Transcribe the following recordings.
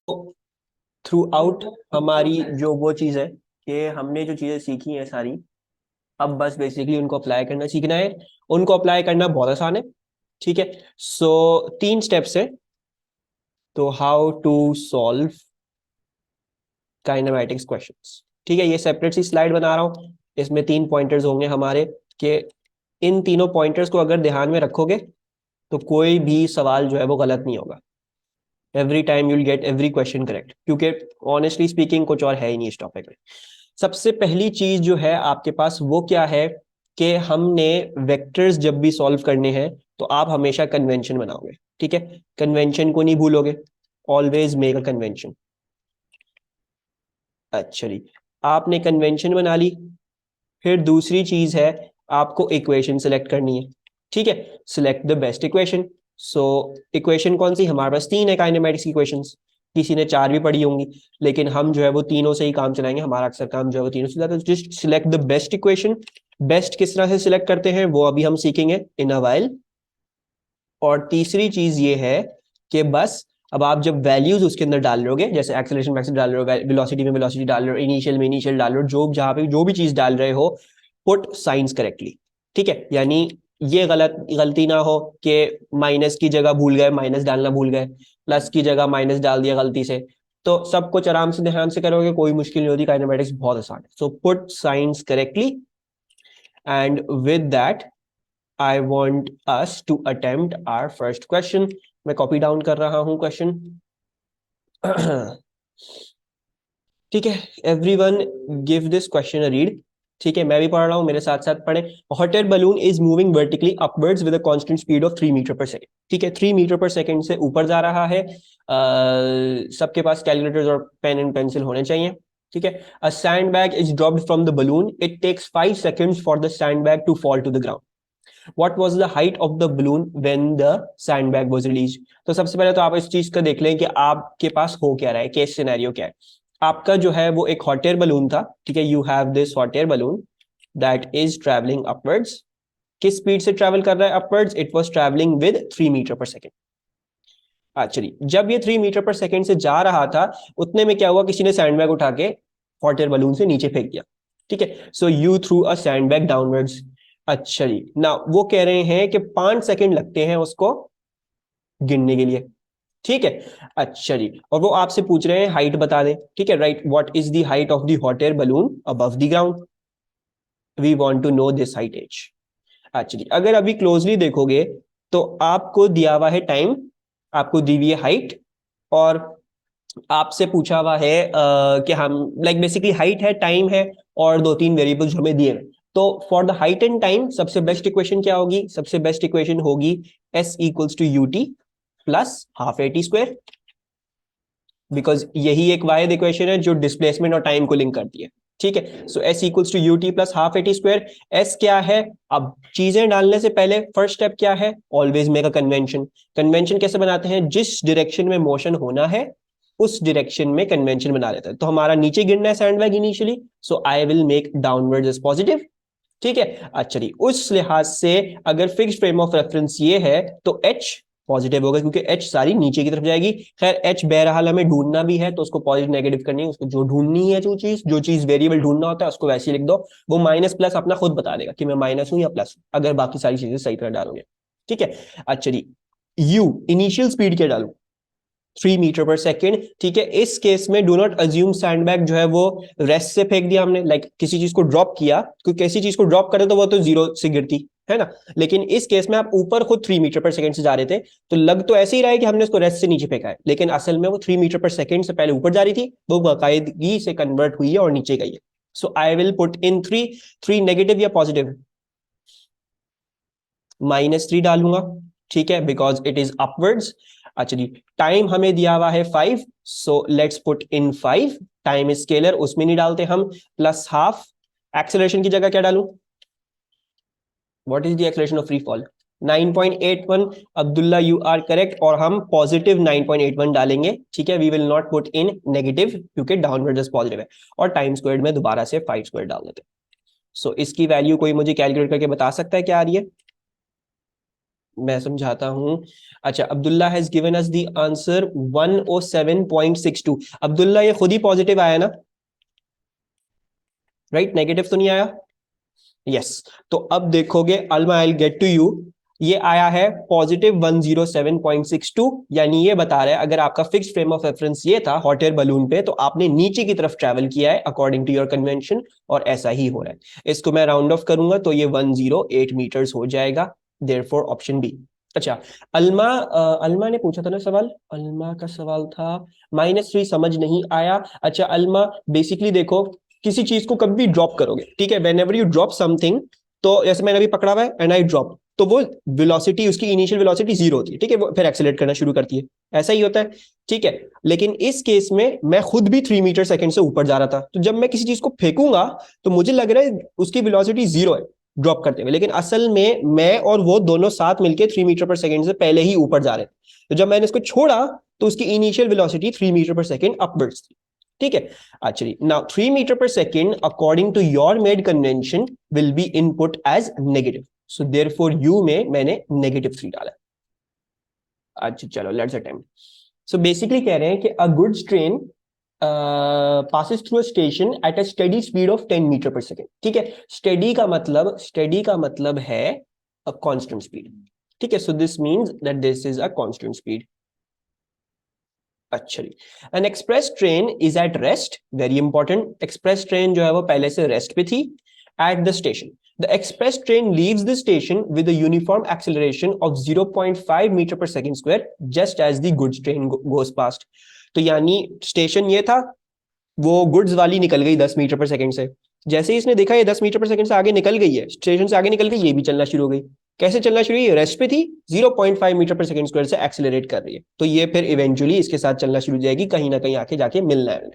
Through out हमारी जो वो चीज़ है कि हमने जो चीज़ें सीखी हैं सारी, अब बस बेसिकली उनको अप्लाई करना सीखना है। उनको अप्लाई करना बहुत आसान है। ठीक है, सो 3 स्टेप्स है। तो how to solve kinematics questions. ठीक है, ये सेपरेट सी स्लाइड बना रहा हूँ, इसमें 3 पॉइंटर्स होंगे हमारे, कि इन तीनों पॉइंटर्स को अगर ध्यान में रखोगे तो कोई भी सवाल जो है वो गलत नहीं होगा। Every time you'll get every question correct, क्योंकि ऑनेस्टली स्पीकिंग कुछ और है ही नहीं इस टॉपिक में। सबसे पहली चीज जो है आपके पास वो क्या है, कि हमने वेक्टर्स जब भी सॉल्व करने हैं तो आप हमेशा कन्वेंशन बनाओगे। ठीक है, कन्वेंशन को नहीं भूलोगे, ऑलवेज मेक अ कन्वेंशन। अच्छा जी, आपने कन्वेंशन बना ली। फिर दूसरी चीज है, आपको इक्वेशन सेलेक्ट करनी है। ठीक है, select the best equation. So equation कौन सी, हमारे पास 3 है काइनेमेटिक्स की इक्वेशंस। किसी ने 4 भी पढ़ी होंगी, लेकिन हम जो है वो तीनों से ही काम चलाएंगे, हमारा अक्सर काम जो है वो तीनों से ज्यादा। Just select the best equation. Best किस तरह से सिलेक्ट करते हैं वो अभी हम सीखेंगे इन अ वाइल। और तीसरी चीज ये है कि बस अब आप जब वैल्यूज उसके अंदर डाल रहे होगे, जैसे एक्सेलरेशन में डाल रहे हो, वेलोसिटी में वेलोसिटी डाल रहे हो, इनिशियल में इनिशियल डाल रहे हो, जो जहां पे जो भी चीज डाल रहे हो, पुट साइंस करेक्टली। ठीक है, यानी ये गलती ना हो कि माइनस की जगह भूल गए, माइनस डालना भूल गए, प्लस की जगह माइनस डाल दिया गलती से। तो सब कुछ आराम से ध्यान से करोगे, कोई मुश्किल नहीं होती, काइनेमेटिक्स बहुत आसान है। So put science correctly, and with that I want us to attempt our first question. मैं कॉपी डाउन कर रहा हूं क्वेश्चन। ठीक है, everyone give this question a read. ठीक है, मैं भी पढ़ रहा हूं, मेरे साथ साथ पढ़े। Hot air balloon is moving vertically upwards with a constant speed of 3 metre per second. ठीक है, 3 मीटर पर सेकंड से ऊपर जा रहा है। सबके पास कैलकुलेटर्स और पेन एंड पेंसिल होने चाहिए। ठीक है, a sand bag is dropped from the balloon, it takes 5 seconds for the sand bag to fall to the ground. What was the height of the balloon when the sandbag was released? तो सबसे पहले तो आप इस चीज का देख लें कि आपके पास हो क्या रहा है, केस सिनेरियो क्या है। आपका जो है वो एक हॉट एयर बलून था। ठीक है, you have this hot air balloon that is travelling upwards. किस स्पीड से ट्रेवल कर रहा है upwards? It was travelling with 3 metre per second. Actually जब ये 3 मीटर पर सेकेंड से जा रहा था, उतने में क्या हुआ, किसी ने सैंडबैग उठा के हॉट एयर बलून से नीचे फेंक दिया। ठीक है, so you through a sandbag downwards. अच्छा जी, ना वो कह रहे हैं कि 5 सेकंड लगते हैं उसको गिनने के लिए। ठीक है, अच्छा जी, और वो आपसे पूछ रहे हैं हाइट बता दें। ठीक है, right, what is the height of the hot air balloon above the ground? We want to know this height as. Actually अगर अभी क्लोजली देखोगे तो आपको दिया हुआ है टाइम, आपको दी हुई है हाइट, और आपसे पूछा हुआ है कि हम लाइक बेसिकली हाइट है, टाइम है, और 2-3 वेरिएबल्स हमें दिए हैं। तो for the height and time सबसे बेस्ट इक्वेशन क्या होगी? सबसे बेस्ट इक्वेशन होगी S equals to u t plus half a t square, because यही एक वाहिद इक्वेशन है जो डिस्प्लेसमेंट और टाइम को लिंक करती है। ठीक है, so S equals to u t plus half a t square. S क्या है? अब चीजें डालने से पहले फर्स्ट स्टेप क्या है? Always make a convention. Convention कैसे बनाते हैं? जिस डायरेक्शन में मोशन होना है उस डायरेक्शन में कन्वेंशन बना लेते हैं। तो हमारा नीचे गिरना है sandbag initially, so I will make downwards as positive. ठीक है, अच्छा जी, उस लिहाज से अगर फिक्स्ड फ्रेम ऑफ रेफरेंस ये है तो एच पॉजिटिव होगा, क्योंकि एच सारी नीचे की तरफ जाएगी। खैर एच बहरहाल हमें ढूंढना भी है, तो उसको पॉजिटिव नेगेटिव करनी है, उसको जो ढूंढनी है, जो चीज वेरिएबल ढूंढना होता है उसको वैसे ही लिख दो। वो माइनस प्लस अपना खुद बता देगा कि मैं माइनस हूं या प्लस हूं, अगर बाकी सारी चीजें सही तरह डालोगे। ठीक है, अच्छा जी, यू इनिशियल स्पीड क्या डालू? 3 मीटर पर सेकेंड। ठीक है, इस केस में डू नॉट अज्यूम सैंडबैग जो है वो रेस्ट से फेंक दिया हमने, लाइक किसी चीज को ड्रॉप किया, क्योंकि किसी चीज को ड्रॉप करे तो वो तो जीरो से गिरती है ना। लेकिन इस केस में आप ऊपर खुद 3 मीटर पर सेकंड से जा रहे थे, तो लग तो ऐसे ही रहा है कि हमने उसको रेस्ट से नीचे फेंका है, लेकिन असल में वो 3 मीटर पर सेकंड से पहले ऊपर जा रही थी, वो बाकायदगी से कन्वर्ट हुई है और नीचे गई है। So I will put in 3। 3 negative या पॉजिटिव? -3 डालूंगा। ठीक है, बिकॉज इट इज अपवर्ड्स। अच्छा जी, टाइम हमें दिया हुआ है 5, सो let's put in 5। Time scalar, उसमें नहीं डालते हम, प्लस हाफ। एक्सेलरेशन की जगह क्या डालूं? What is the acceleration of free fall? 9.81। Abdullah you are correct, और हम पॉजिटिव 9.81 डालेंगे। ठीक है, we will not put in negative, क्योंकि डाउनवर्ड पॉजिटिव है। और टाइम स्क्वायर्ड में दोबारा से 5 स्क्वायर डाल देते हैं। सो इसकी वैल्यू कोई मुझे कैलकुलेट करके बता सकता है क्या आ रही है? मैं समझाता हूं। अच्छा, Abdullah has given us the answer 107.62। Abdullah ये खुद ही पॉजिटिव आया ना, राइट? नेगेटिव तो नहीं आया? यस। तो अब देखोगे Alma, I get to you, ये आया है पॉजिटिव 107.62, यानी ये बता रहा है अगर आपका फिक्स्ड फ्रेम ऑफ रेफरेंस ये था हॉट एयर बलून पे, तो आपने नीचे की तरफ ट्रेवल किया है अकॉर्डिंग टू योर कन्वेंशन, और ऐसा ही हो रहा है। इसको मैं राउंड ऑफ करूंगा तो ये 108 मीटर्स हो जाएगा, देयरफॉर ऑप्शन बी। अच्छा, अल्मा, अल्मा ने पूछा था ना सवाल, अल्मा का सवाल था -3 समझ नहीं आया। अच्छा अल्मा, बेसिकली देखो, किसी चीज को कभी भी ड्रॉप करोगे, ठीक है, when ever you drop something, तो जैसे मैंने अभी पकड़ा हुआ है एंड आई ड्रॉप, तो वो वेलोसिटी, उसकी इनिशियल वेलोसिटी 0 होती है, ठीक है, वो फिर एक्सेलरेट करना शुरू करती है, ऐसा ही होता है, ठीक है। लेकिन इस केस में मैं खुद भी 3 मीटर सेकंड से ऊपर जा रहा था, तो जब मैं किसी चीज को फेंकूंगा तो मुझे लग रहा है उसकी वेलोसिटी 0 है ड्रॉप करते हुए, लेकिन असल में मैं और वो दोनों साथ मिलकर 3 मीटर पर सेकंड से पहले ही ऊपर जा रहे थे। तो जब मैंने इसको छोड़ा तो उसकी initial velocity 3 metre per second upwards थी, ठीक है। Actually, now 3 meter per second, according to your made convention, will be input as negative. So therefore, u में मैंने -3 डाला। अच्छा चलो, let's attempt. So basically कह रहे हैं कि a goods train passes through a station at a steady speed of 10 meter per second. ठीक है, steady का मतलब है a constant speed. ठीक है, so this means that this is a constant speed. अच्छा जी, an express train is at rest, very important, express train जो है वो पहले से रेस्ट पे थी, at the station. The express train leaves the station with a uniform acceleration of 0.5 metre per second square just as the goods train goes past. तो यानी station ये था, वो गुड्स वाली निकल गई 10 मीटर पर सेकंड से, जैसे ही इसने देखा ये 10 मीटर पर सेकंड से आगे निकल गई है, स्टेशन से आगे निकल गई, ये भी चलना शुरू हो गई। कैसे चलना शुरू हुई? रेस्ट पे थी, 0.5 मीटर पर सेकंड स्क्वायर से एक्सेलरेट कर रही है, तो ये फिर इवेंचुअली इसके साथ चलना शुरू हो जाएगी, कहीं ना कहीं आके जाके मिलना है।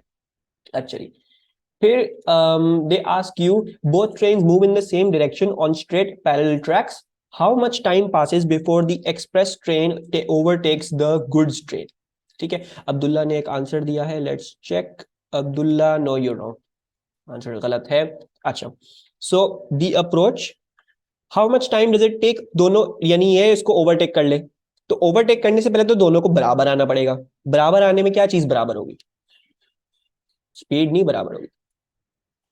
अच्छा जी, फिर they ask you, both trains move in the same direction on straight parallel tracks, how much time passes before the express train overtakes the goods train. ठीक है, अब्दुल्ला ने एक आंसर दिया है, let's check. Abdullah, no you wrong, answer गलत है। अच्छा, so the approach, how much time does it take, दोनों, यानी ये इसको ओवरटेक कर ले, तो ओवरटेक करने से पहले तो दोनों को बराबर आना पड़ेगा। बराबर आने में क्या चीज बराबर होगी? स्पीड नहीं बराबर होगी।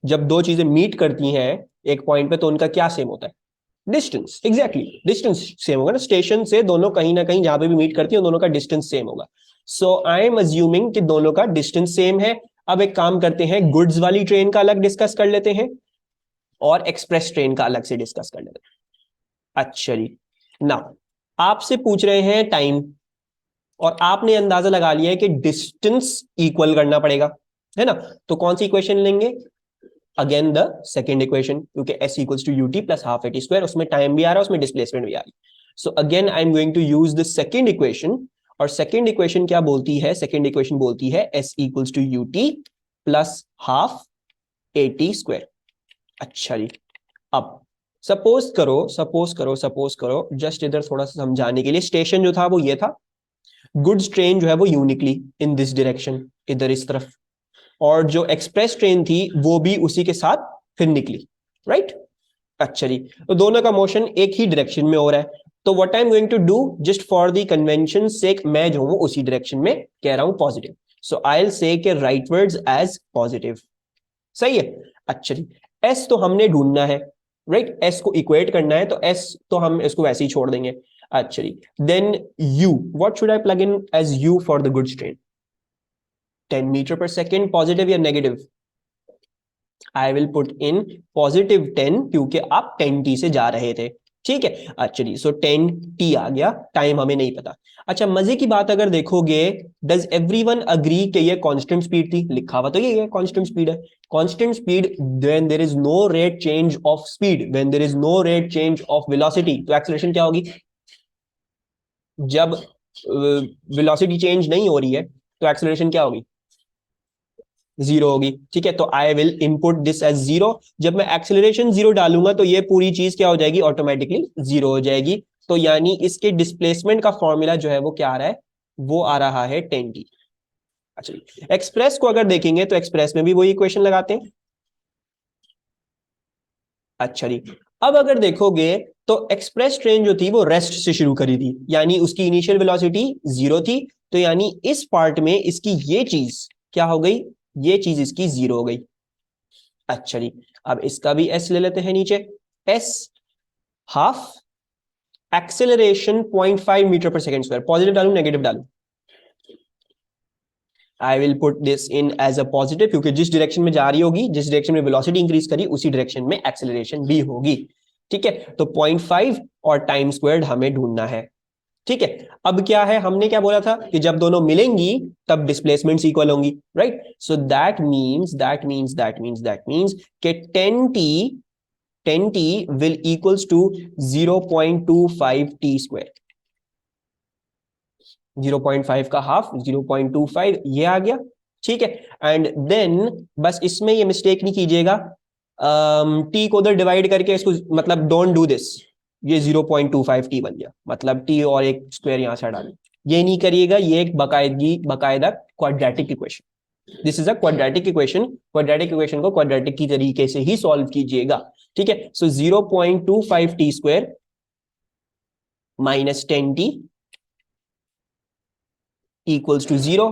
जब दो चीजें मीट करती हैं एक पॉइंट पे, तो उनका क्या सेम होता है? डिस्टेंस, एग्जैक्टली, डिस्टेंस सेम होगा ना, स्टेशन से दोनों कहीं ना कहीं जहां पे भी मीट करती है दोनों का डिस्टेंस सेम होगा। सो आई एम अज्यूमिंग कि दोनों का डिस्टेंस सेम है। अब एक काम करते हैं, गुड्स वाली ट्रेन का अलग डिस्कस कर लेते हैं और एक्सप्रेस ट्रेन का अलग से डिस्कस कर लेते हैं। अच्छा जी, ना आपसे पूछ रहे हैं टाइम, और आपने अंदाजा लगा लिया है कि डिस्टेंस इक्वल करना पड़ेगा, है ना? तो कौन सी इक्वेशन लेंगे? अगेन द सेकेंड इक्वेशन, क्योंकि s equals to ut plus half a t square, उसमें टाइम भी आ रहा है, उसमें डिस्प्लेसमेंट भी आ रही है। So again I am going to use the second equation, और सेकेंड इक्वेशन क्या बोलती है? सेकेंड इक्वेशन बोलती है s equals to ut plus half a t square. अच्छा जी, अब सपोज करो जस्ट इधर थोड़ा सा समझाने के लिए, स्टेशन जो था वो ये था, गुड्स ट्रेन जो है वो यूनिकली इन दिस डायरेक्शन, इधर इस तरफ, और जो एक्सप्रेस ट्रेन थी वो भी उसी के साथ फिर निकली, राइट? अच्छा जी, तो दोनों का मोशन एक ही डायरेक्शन में हो रहा है, तो what I am going to do, just for the convention sake, मैं जो हूं उसी डायरेक्शन में कह रहा हूं positive, so I will say के राइटवर्ड्स एज पॉजिटिव। सही है? अच्छा जी, एस तो हमने ढूंढना है, राइट? एस को इक्वेट करना है, तो एस तो हम इसको वैसे ही छोड़ देंगे। अच्छा जी, then you, what should I plug in as you for the goods train? 10 metre per second, positive या negative? I will put in +10, क्योंकि आप 10t से जा रहे थे, ठीक है। अच्छा जी, सो 10t आ गया, टाइम हमें नहीं पता। अच्छा, मजे की बात अगर देखोगे, डज एवरीवन अग्री कि ये कांस्टेंट स्पीड थी? लिखा हुआ तो ये है कांस्टेंट स्पीड है। Constant speed, when there is no rate change of speed, when there is no rate change of velocity, तो एक्सेलरेशन क्या होगी? जब वेलोसिटी चेंज नहीं हो रही है तो एक्सेलरेशन क्या होगी? 0 होगी, ठीक है। तो I will input this as 0। जब मैं एक्सेलरेशन 0 डालूंगा तो ये पूरी चीज क्या हो जाएगी? ऑटोमेटिकली 0 हो जाएगी। तो यानी इसके डिस्प्लेसमेंट का फॉर्मूला जो है वो क्या आ रहा है? वो आ रहा है 10t। अच्छा, एक्सप्रेस को अगर देखेंगे तो एक्सप्रेस में भी वही इक्वेशन लगाते हैं। अच्छा जी, अब अगर देखोगे तो एक्सप्रेस ट्रेन जो थी वो रेस्ट से शुरू करी थी, यानी उसकी इनिशियल वेलोसिटी 0 थी, तो यानी इस पार्ट में इसकी ये चीज क्या हो गई, ये चीज इसकी 0 हो गई। अच्छा जी, अब इसका भी एस ले लेते हैं नीचे, as half acceleration 0.5 metre per second square, positive डालू नेगेटिव डालू, I will put this in as a positive, क्योंकि जिस डायरेक्शन में जा रही होगी, जिस डायरेक्शन में वेलोसिटी इंक्रीज करी उसी डायरेक्शन में एक्सेलरेशन भी होगी। ठीक है, तो 0.5 और टाइम स्क्वायर्ड हमें ढूंढना है। ठीक है, अब क्या है, हमने क्या बोला था कि जब दोनों मिलेंगी तब डिस्प्लेसमेंट्स इक्वल होंगी, राइट? सो दैट मींस कि 10t will equals to 0.25 t square, 0.5 का हाफ 0.25 ये आ गया। ठीक है, एंड देन बस इसमें ये मिस्टेक नहीं कीजिएगा, टी को उधर डिवाइड करके इसको, मतलब डोंट डू दिस, ये 0.25 टी बन गया, मतलब टी और एक स्क्वायर यहां से हटा लो, ये नहीं करिएगा, ये एक बकायदा quadratic equation, this is a quadratic equation, quadratic equation को क्वाड्रेटिक की तरीके से ही सॉल्व कीजिएगा। ठीक है, so 0.25 t square minus 10t equals to 0,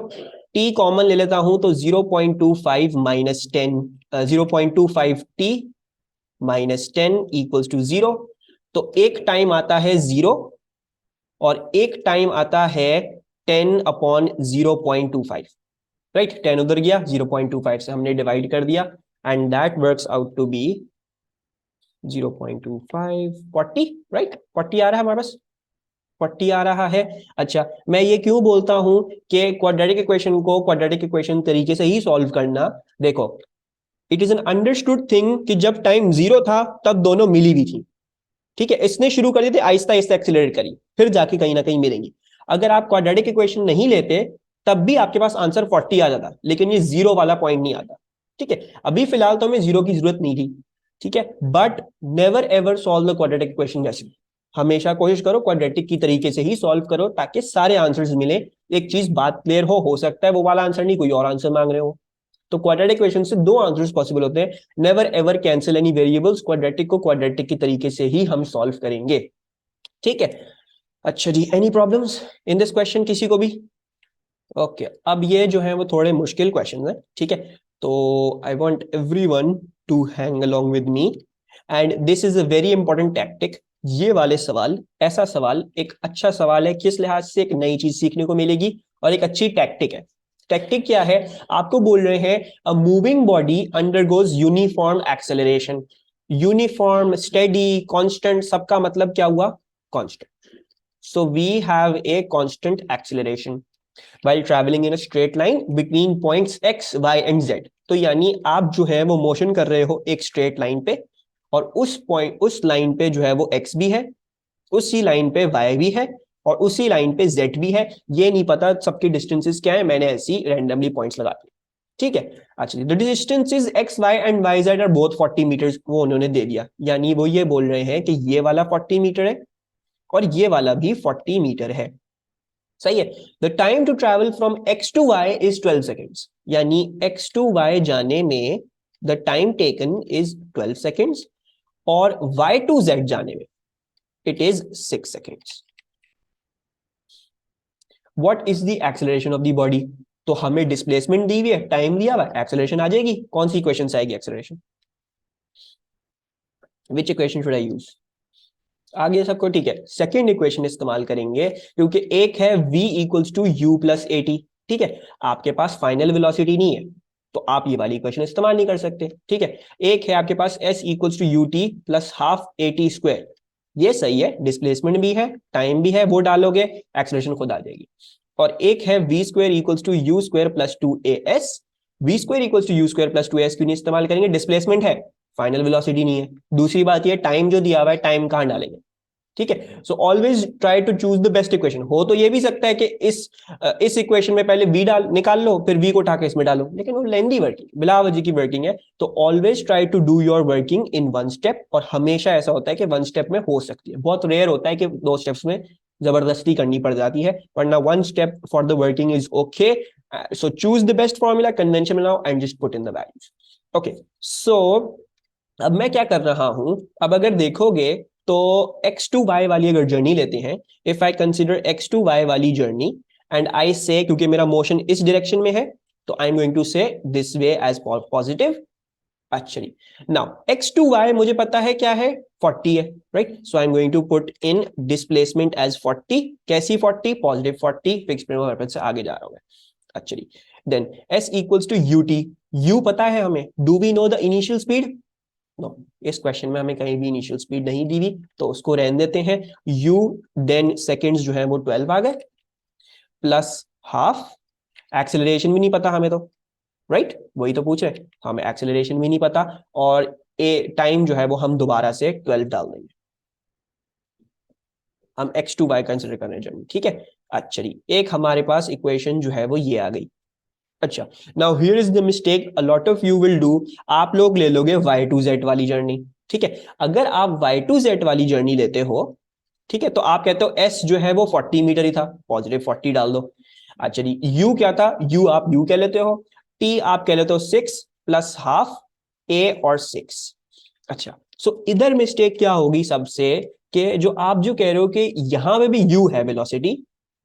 t common ले लेता हूं तो 0.25 minus 10, 0.25 t minus 10 equals to 0। तो एक टाइम आता है 0 और एक टाइम आता है 10 अपॉन 0.25, राइट? 10 उधर गया, 0.25 से हमने डिवाइड कर दिया, and that works out to be 0.25 40, right? 40 आ रहा है हमारे पास, 40 आ रहा है। अच्छा, मैं ये क्यों बोलता हूं कि क्वाड्रेटिक इक्वेशन को क्वाड्रेटिक इक्वेशन तरीके से ही सॉल्व करना, देखो it is an understood thing कि जब टाइम 0 था तब दोनों मिली भी थी। ठीक है, इसने शुरू कर दी थी, आहिस्ता आहिस्ता एक्सीलरेट करी, फिर जाके कहीं ना कहीं मिलेंगी। अगर आप क्वाड्रेटिक इक्वेशन नहीं लेते तब भी आपके पास आंसर 40 आ जाता, लेकिन ये 0 वाला पॉइंट नहीं आता। ठीक है, अभी फिलहाल तो हमें 0 की जरूरत नहीं थी। ठीक है, but never ever solve the quadratic equation जैसे, हमेशा कोशिश करो क्वाड्रेटिक की तरीके से ही सॉल्व करो ताकि सारे आंसर्स मिले। एक चीज बात क्लियर हो सकता है वो वाला आंसर नहीं, कोई और आंसर मांग रहे हो। तो क्वाड्रेटिक इक्वेशन से दो आंसर्स पॉसिबल होते हैं, never ever cancel any variables, quadratic को क्वाड्रेटिक की तरीके से ही हम सॉल्व करेंगे। ठीक है, अच्छा जी, any problems in this question किसी को भी? ओके, अब ये जो है वो थोड़े मुश्किल क्वेश्चन है। ठीक है, तो I want everyone to hang along with me, and this is a very important tactic. ये वाले सवाल, ऐसा सवाल एक अच्छा सवाल है, किस लिहाज से एक नई चीज सीखने को मिलेगी और एक अच्छी टैक्टिक है। टैक्टिक क्या है, आपको बोल रहे हैं a moving body undergoes uniform acceleration, uniform steady constant, सबका मतलब क्या हुआ, constant. So we have a constant acceleration while traveling in a straight line between points x, y and z। तो यानी आप जो है वो मोशन कर रहे हो एक स्ट्रेट लाइन पे, और उस पॉइंट, उस लाइन पे जो है वो x भी है, उसी लाइन पे y भी है, और उसी लाइन पे z भी है। ये नहीं पता सबकी डिस्टेंसेस क्या है, मैंने ऐसी रैंडमली पॉइंट्स लगा दिए। ठीक है, अच्छा, the distances X Y and Y Z are both 40 metre, वो उन्होंने दे दिया, यानी वो ये बोल रहे हैं कि ये वाला 40 मीटर है और ये वाला भी 40 मीटर है। सही है, the time to travel from X to Y is 12 seconds, यानी एक्स टू वाई जाने में the time taken is 12 seconds, और वाई टू जेड जाने में it is 6 seconds. What is the acceleration of the body? तो हमें displacement दी हुई है, टाइम दिया हुआ है, एक्सेलरेशन आ जाएगी। कौन सी इक्वेशन से आएगी acceleration? Which equation should I use? आगे सबको ठीक है, सेकेंड इक्वेशन इस्तेमाल करेंगे, क्योंकि एक है v equals to u plus a t. ठीक है, आपके पास फाइनल वेलोसिटी नहीं है तो आप ये वाली इक्वेशन इस्तेमाल नहीं कर सकते। ठीक है, एक है आपके पास s equals to u t plus half a t square, ये सही है, डिस्प्लेसमेंट भी है, टाइम भी है, वो डालोगे एक्सेलरेशन खुद आ जाएगी। और एक है v square equals to u square plus two a s, v square equals to u square plus two s क्यों नहीं इस्तेमाल करेंगे, डिस्प्लेसमेंट है, फाइनल वेलोसिटी नहीं है। दूसरी बात ये, टाइम जो दिया हुआ है, टाइम कहां डालेंगे? ठीक है, so always try to choose the best equation. हो तो ये भी सकता है कि इस इक्वेशन में पहले v डाल निकाल लो, फिर v को उठा के इसमें डालो, लेकिन वो लेंदी वर्किंग, बिला वजह की वर्किंग है। तो always try to do your working in one step, और हमेशा ऐसा होता है कि वन स्टेप में हो सकती है, बहुत रेयर होता है कि दो स्टेप्स में जबरदस्ती करनी पड़ जाती है, वरना one step for the working is okay. So choose the best formula, convention बनाओ and just put in the values. Okay, so अब मैं क्या कर रहा हूं, अब अगर देखोगे तो x2y वाली अगर जर्नी लेते हैं, इफ आई कंसिडर x2y वाली जर्नी एंड आई से, क्योंकि मेरा मोशन इस डायरेक्शन में है, तो I am going to say this way as positive. Actually now x2y मुझे पता है क्या है, 40 है, right? So I am going to put in displacement as 40। कैसी 40? पॉजिटिव 40, फिक्स फ्रेम से आगे जा रहा हूं मैं actually. Then s equals to ut, u पता है हमें, do we know the initial speed? No, इस क्वेश्चन में हमें कहीं भी इनिशियल स्पीड नहीं दी हुई, तो उसको रहने देते हैं। u, देन सेकेंड्स जो है वो 12 आ गए, प्लस हाफ, एक्सेलरेशन भी नहीं पता हमें तो, राइट? वही तो पूछ रहे, हमें एक्सेलरेशन भी नहीं पता, और ए टाइम जो है वो हम दोबारा से 12 डाल देंगे। हम x2y कंसिडर कर रहे हैं, ठीक है? अच्छा जी, एक हमारे पास इक्वेशन जो है वो ये आ गई। अच्छा, now here is the mistake a lot of you will do, आप लोग ले लोगे y2z वाली जर्नी, ठीक है? अगर आप y2z वाली जर्नी लेते हो, ठीक है, तो आप कहते हो s जो है वो 40 मीटर ही था, पॉजिटिव 40 डाल दो। अच्छा जी, u क्या था? u आप u कह लेते हो, t आप कह लेते हो 6 प्लस हाफ, a और 6। अच्छा, सो इधर मिस्टेक क्या होगी सबसे, कि जो आप जो कह रहे हो कि यहां पे भी u है वेलोसिटी,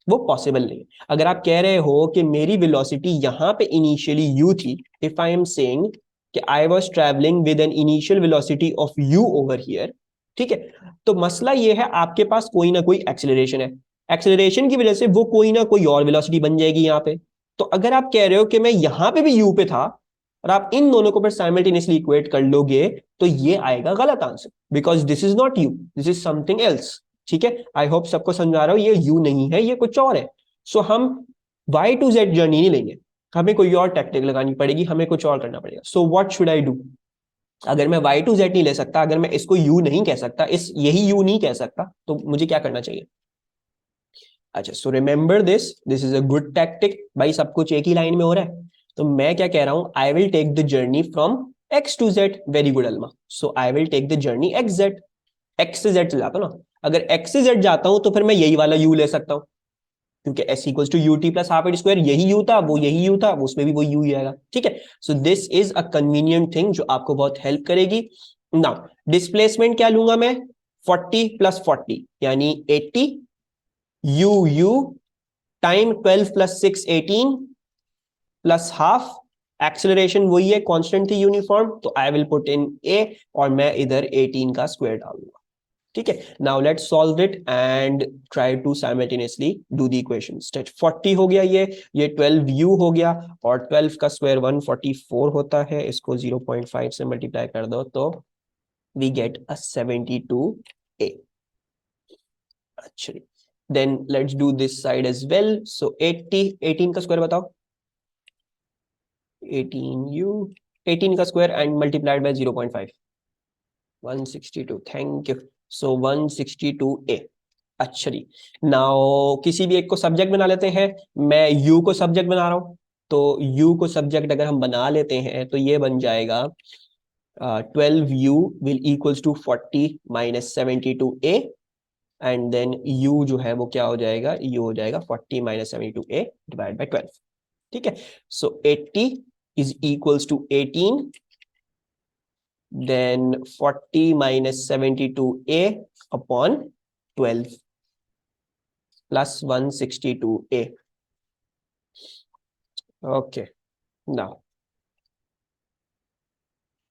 वो पॉसिबल नहीं। अगर आप कह रहे हो कि मेरी वेलोसिटी यहां पे इनिशियली u थी, इफ आई एम सेइंग कि I was travelling with an initial velocity of u over here, ठीक है, तो मसला ये है आपके पास कोई ना कोई एक्सेलरेशन है, एक्सेलरेशन की वजह से वो कोई ना कोई और वेलोसिटी बन जाएगी यहाँ पे। तो अगर आप कह रहे हो कि मैं यहां पे भी u पे था, और आप इन दोनों को फिर साइमल्टेनियसली इक्वेट कर लोगे, तो ये आएगा गलत answer, because this is not you, this is something else. ठीक है, आई होप सबको समझा रहा हूं, ये यू नहीं है, ये कुछ और है। सो हम y2z जर्नी नहीं लेंगे, हमें कोई और टेक्निक लगानी पड़ेगी, हमें कुछ और करना पड़ेगा। So what should I do? अगर मैं y2z नहीं ले सकता, अगर मैं इसको u नहीं कह सकता, इस यही u नहीं कह सकता, तो मुझे क्या करना चाहिए? अच्छा, so remember this, this is a good tactic. भाई सब कुछ एक ही लाइन में हो रहा है, तो मैं क्या कह रहा हूं, I will take the journey from x to z। Very good Alma, so I will take the journey xz, x से z चला जाता हूं ना। अगर x से z जाता हूं तो फिर मैं यही वाला u ले सकता हूं, क्योंकि s equals to u t plus half a t square, यही u था, वो यही u था, वो उसमें भी वही u ही आएगा। ठीक है, so this is a convenient thing जो आपको बहुत हेल्प करेगी। नाउ डिस्प्लेसमेंट क्या लूंगा मैं? 40 प्लस 40 यानी 80, u time 12 plus 6 18 plus half, acceleration वही है, कांस्टेंट थी यूनिफॉर्म, तो I will put in a, और मैं इधर 18 का स्क्वायर डालूंगा। ठीक है, now let's solve it and try to simultaneously do the equation. 40 हो गया, ये 12 u हो गया, और 12 का स्क्वायर 144 होता है, इसको 0.5 से मल्टीप्लाई कर दो तो वी गेट अ 72a। अच्छा, then let's do this side as well. So 80, 18 का स्क्वायर बताओ? 18u, 18 का square and multiplied by 0.5, 162। Thank you. So 162a। अच्छा जी, नाउ किसी भी एक को सब्जेक्ट बना लेते हैं। मैं u को सब्जेक्ट बना रहा हूं, तो u को सब्जेक्ट अगर हम बना लेते हैं तो ये बन जाएगा 12u will equals to 40 minus 72a, and then u जो है वो क्या हो जाएगा? u हो जाएगा 40 माइनस 72a डिवाइड बाय 12। ठीक है, सो 80 is equals to 18, then 40 minus 72a upon 12 plus 162a. Okay, now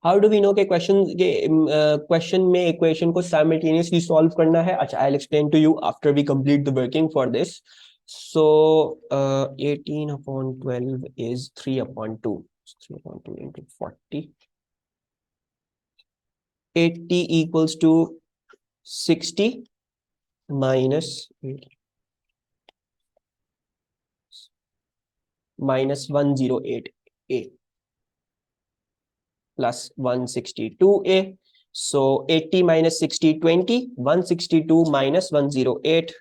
how do we know कि क्वेश्चन में इक्वेशन को साइमल्टेनियसली सॉल्व करना है? अच्छा, I'll explain to you after we complete the working for this. So 18 upon 12 is 3 upon 2, 3 upon 2 into 40, 80 equals to 60 minus minus 108a plus 162a. So 80 minus 60, 20, 162 minus 108,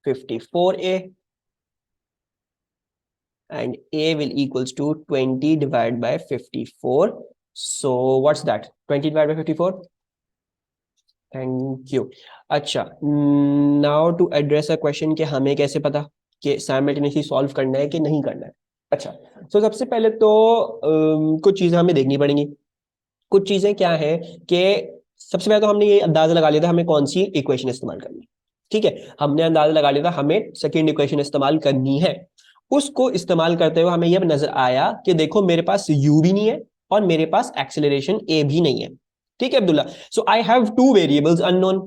54a, and a will equals to 20 divided by 54. So what's that? 20 divided by 54? Thank you. अच्छा, now to address a question कि हमें कैसे पता कि simultaneously solve करना है कि नहीं करना है। अच्छा, तो सबसे पहले तो कुछ चीजें हमें देखनी पड़ेंगी। कुछ चीजें क्या है कि सबसे पहले तो हमने ये अंदाजा लगा लिया था हमें कौन सी इक्वेशन इस्तेमाल करनी है। ठीक है, हमने अंदाजा लगा लिया था हमें सेकंड इक्वेशन इस्तेमाल करनी है। उसको इस्तेमाल करते हुए हमें यह नजर आया कि देखो मेरे पास u भी नहीं है और मेरे पास एक्सेलरेशन a भी नहीं है। ठीक है Abdullah, so I have two variables unknown.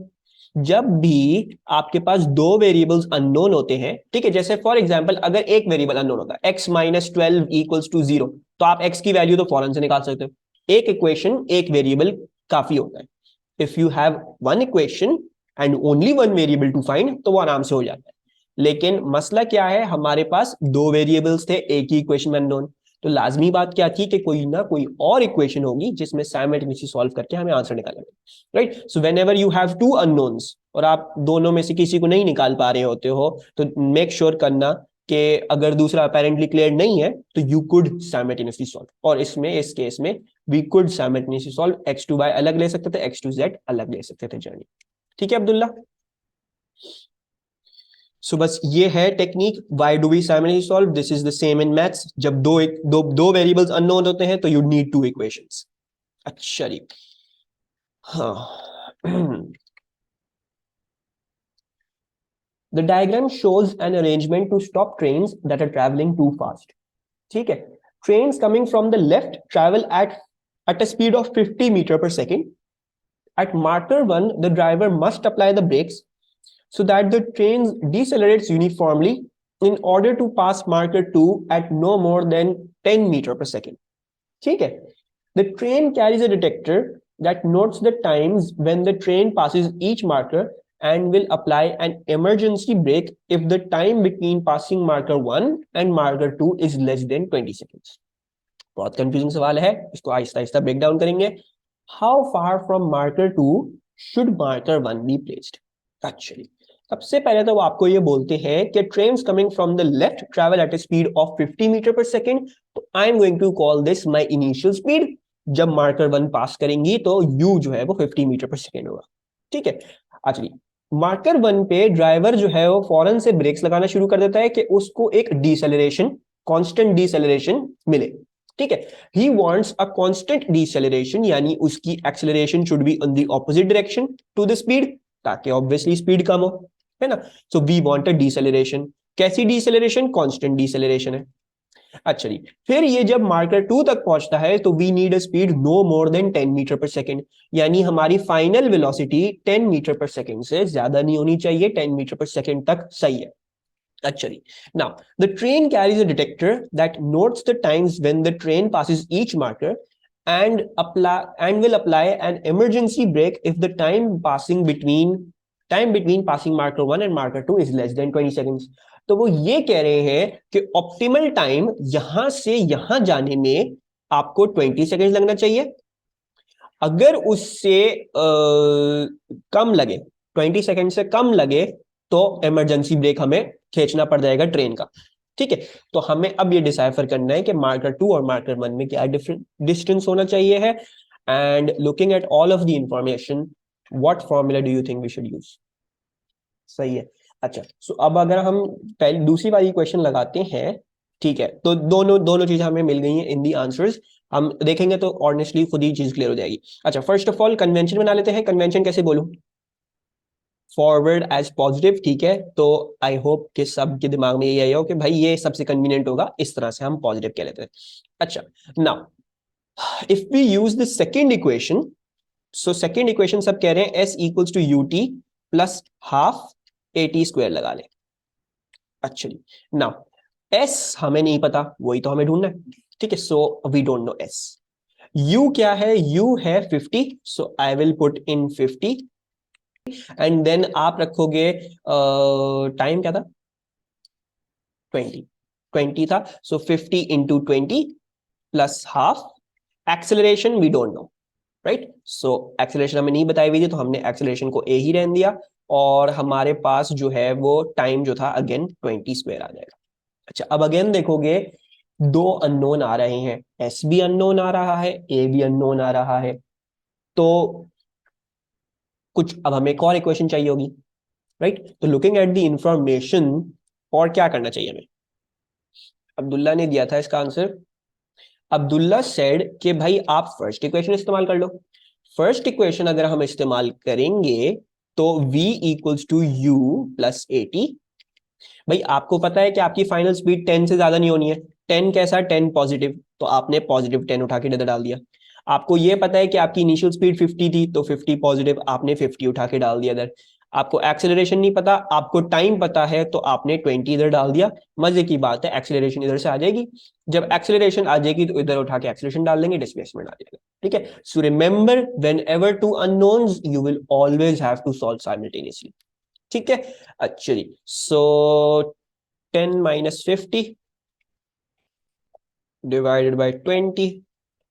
जब भी आपके पास दो वेरिएबल्स अननोन होते हैं, ठीक है, जैसे फॉर एग्जांपल अगर एक वेरिएबल अननोन होता है x-12 इक्वल्स टू 0, तो आप x की वैल्यू तो फौरन से निकाल सकते हो। एक इक्वेशन एक वेरिएबल काफी होता है। If you have one equation and only one variable to find, तो वो आराम से हो जाता है। लेकिन मसला क्या है, हमारे पास दो वेरिएबल्स थे, एक ही इक्वेशन में अननोन। तो लाजमी बात क्या थी कि कोई ना कोई और इक्वेशन होगी जिसमें साइमल्टेनियसली सॉल्व करके हमें आंसर निकालना है। Right, so whenever you have two unknowns और आप दोनों में से किसी को नहीं निकाल पा रहे होते हो, तो मेक श्योर करना कि अगर दूसरा अपेरेंटली क्लियर नहीं है तो यू कुड साइमल्टेनियसली सॉल्व। और इसमें इस केस में we could simultaneously solve, X to Y अलग ले सकते थे, एक्स टू जेड अलग ले सकते थे जर्नी। ठीक है अब्दुल्ला, सो बस ये है technique, why do we simultaneously solve, this is the same in maths. जब दो वेरिएबल्स अननोन होते हैं तो यू नीड टू इक्वेशंस। अच्छा जी, हाँ। The diagram shows an arrangement to stop trains that are traveling too fast. ठीक है, trains coming from the left travel at a speed of 50 meter per second. At marker 1, the driver must apply the brakes so that the train decelerates uniformly in order to pass marker 2 at no more than 10 meter per second. ठीक है, the train carries a detector that notes the times when the train passes each marker and will apply an emergency brake if the time between passing marker 1 and marker 2 is less than 20 seconds. बहुत confusing सवाल है, इसको आहिस्ता आहिस्ता break down करेंगे। How far from marker 2 should marker 1 be placed? Actually सबसे पहले तो वो आपको ये बोलते हैं कि trains coming from the left travel at a speed of 50 metre per second, तो I am going to call this my initial speed. जब मार्कर 1 पास करेंगी तो u जो है वो 50 मीटर पर सेकेंड होगा। ठीक है, अच्छा मार्कर 1 पे ड्राइवर जो है वो फौरन से ब्रेक्स लगाना शुरू कर देता है कि उसको एक डिसेलरेशन, कांस्टेंट डिसेलरेशन मिले। ठीक है, he wants a constant deceleration, यानी उसकी acceleration should be on the opposite direction to the speed, ताकि ऑब्वियसली स्पीड कम हो, है ना। So we want a deceleration. कैसी डिसेलरेशन? कांस्टेंट डिसेलरेशन है। अच्छा जी, फिर ये जब मार्कर 2 तक पहुंचता है तो we need a speed no more than 10 metre per second, यानी हमारी final velocity 10 metre per second से ज्यादा नहीं होनी चाहिए, 10 मीटर पर सेकेंड तक सही है। Actually, now the train carries a detector that notes the times when the train passes each marker and will apply an emergency brake if the time between passing marker 1 and marker 2 is less than 20 seconds. तो वो ये कह रहे हैं कि optimal time यहां से यहां जाने में आपको 20 सेकंड लगना चाहिए। अगर उससे कम लगे, 20 सेकंड से कम लगे, तो इमरजेंसी ब्रेक हमें खींचना पड़ जाएगा ट्रेन का। ठीक है, तो हमें अब ये डिसाइफर करना है कि मार्कर 2 और मार्कर 1 में क्या डिफरेंट डिस्टेंस होना चाहिए है। And looking at all of the information, what formula do you think we should use? सही है। अच्छा, सो अब अगर हम पहले दूसरी वाली क्वेश्चन लगाते हैं, ठीक है, तो दोनों दोनों चीजें हमें मिल गई हैं इन दी आंसर्स। हम देखेंगे तो ऑनेस्टली खुद ही चीज क्लियर हो जाएगी। अच्छा, फर्स्ट ऑफ ऑल कन्वेंशन बना लेते हैं। कन्वेंशन कैसे बोलूं? फॉरवर्ड एज पॉजिटिव, ठीक है, तो आई होप कि सबके दिमाग में ये हो कि भाई ये सबसे कन्वीनियंट होगा, इस तरह से हम पॉजिटिव कह लेते हैं। अच्छा, now if we use the second equation, so second equation सब कह रहे हैं s equals to ut plus half at square लगा ले। अच्छा, नाउ s हमें नहीं पता, वही तो हमें ढूंढना है। ठीक है, so we don't know s। u क्या है? u है 50, so I will put in 50 and then आप रखोगे टाइम क्या था? 20, 20 था, so 50 into 20 plus half. Acceleration we don't know, right, so acceleration हमें नहीं बताई हुई थी, तो हमने एक्सेलरेशन को a ही रहने दिया, और हमारे पास जो है वो टाइम जो था अगेन 20 स्क्वायर आ जाएगा। अच्छा, अब अगेन देखोगे दो अननोन आ रहे हैं, s भी अननोन आ रहा है, a भी अननोन आ रहा है, तो कुछ अब हमें एक और इक्वेशन चाहिए होगी, राइट। तो लुकिंग एट द इंफॉर्मेशन, और क्या करना चाहिए हमें? अब्दुल्ला ने दिया था इसका आंसर, अब्दुल्ला सेड कि भाई आप फर्स्ट इक्वेशन इस्तेमाल कर लो। फर्स्ट इक्वेशन अगर हम इस्तेमाल करेंगे तो v equals to u plus 80। भाई आपको पता है कि आपकी फाइनल स्पीड 10 से ज्यादा नहीं होनी है। 10 कैसा, 10 पॉजिटिव, तो आपने पॉजिटिव 10 उठा के इधर डाल दिया। आपको ये पता है कि आपकी इनिशियल स्पीड 50 थी, तो 50 पॉजिटिव, आपने 50 उठा के डाल दिया इधर। आपको एक्सेलरेशन नहीं पता, आपको टाइम पता है, तो आपने 20 इधर डाल दिया। मजे की बात है, एक्सेलरेशन इधर से आ जाएगी। जब एक्सेलरेशन आ जाएगी तो इधर उठा के एक्सेलरेशन डाल देंगे, डिस्प्लेसमेंट आ जाएगा। ठीक है, so remember whenever two unknowns you will always have to solve simultaneously. ठीक है, अच्छा जी। सो 10 minus 50 divided by 20।